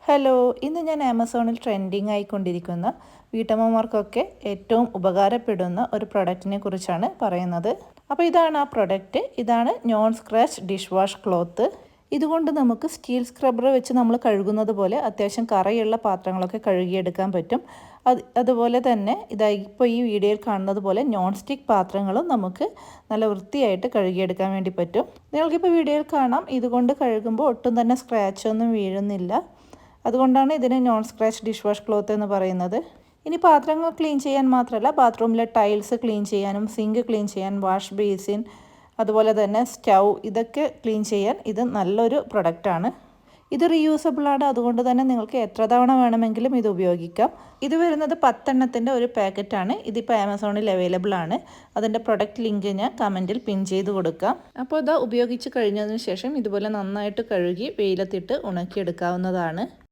Hello, ഇന്ന് ഞാൻ ആമസോണിൽ ട്രെൻഡിങ് ആയിക്കൊണ്ടിരിക്കുന്ന വീട്ടമ്മമാർക്കൊക്കെ ഏറ്റവും ഉപകാരപ്പെടുന്ന ഒരു പ്രൊഡക്റ്റിനെ കുറിച്ചാണ് പറയുന്നത്. അപ്പോൾ ഇതാണ് ആ പ്രൊഡക്റ്റ്. ഇതാണ് non scratch dish wash cloth. ഇതുകൊണ്ട് നമുക്ക് സ്റ്റീൽ സ്ക്രബ്ബർ വെച്ച് നമ്മൾ കഴുകുന്നത് പോലെ അത്യാവശ്യം കറയുള്ള പാത്രങ്ങളൊക്കെ കഴുകിയെടുക്കാൻ പറ്റും. അതുപോലെ തന്നെ ഇപ്പോൾ ഈ വീഡിയോയിൽ കാണുന്നത് പോലെ നോൺ സ്റ്റിക്ക് പാത്രങ്ങളും നമുക്ക് നല്ല വൃത്തിയായിട്ട് കഴുകിയെടുക്കാൻ വേണ്ടി പറ്റും. നിങ്ങൾക്കിപ്പോൾ വീഡിയോയിൽ കാണാം, ഇതുകൊണ്ട് കഴുകുമ്പോൾ ഒട്ടും തന്നെ സ്ക്രാച്ചൊന്നും വീഴുന്നില്ല. അതുകൊണ്ടാണ് ഇതിന് non scratch dish wash cloth എന്ന് പറയുന്നത്. ഇനി പാത്രങ്ങൾ ക്ലീൻ ചെയ്യാൻ മാത്രമല്ല, ബാത്റൂമിലെ ടൈൽസ് ക്ലീൻ ചെയ്യാനും സിങ്ക് ക്ലീൻ ചെയ്യാൻ, വാഷ് ബേസിൻ, അതുപോലെ തന്നെ സ്റ്റൗ, ഇതൊക്കെ ക്ലീൻ ചെയ്യാൻ ഇത് നല്ലൊരു പ്രൊഡക്റ്റാണ്. ഇത് റീയൂസബിളാണ്. അതുകൊണ്ട് തന്നെ നിങ്ങൾക്ക് എത്ര തവണ വേണമെങ്കിലും ഇത് ഉപയോഗിക്കാം. ഇത് വരുന്നത് 10 എണ്ണത്തിൻ്റെ ഒരു പാക്കറ്റാണ്. ഇതിപ്പോൾ ആമസോണിൽ അവൈലബിൾ ആണ്. അതിൻ്റെ പ്രൊഡക്റ്റ് ലിങ്ക് ഞാൻ കമൻറ്റിൽ പിൻ ചെയ്ത് കൊടുക്കാം. അപ്പോൾ ഇത് ഉപയോഗിച്ച് കഴിഞ്ഞതിന് ശേഷം ഇതുപോലെ നന്നായിട്ട് കഴുകി വെയിലത്തിട്ട് ഉണക്കിയെടുക്കാവുന്നതാണ്.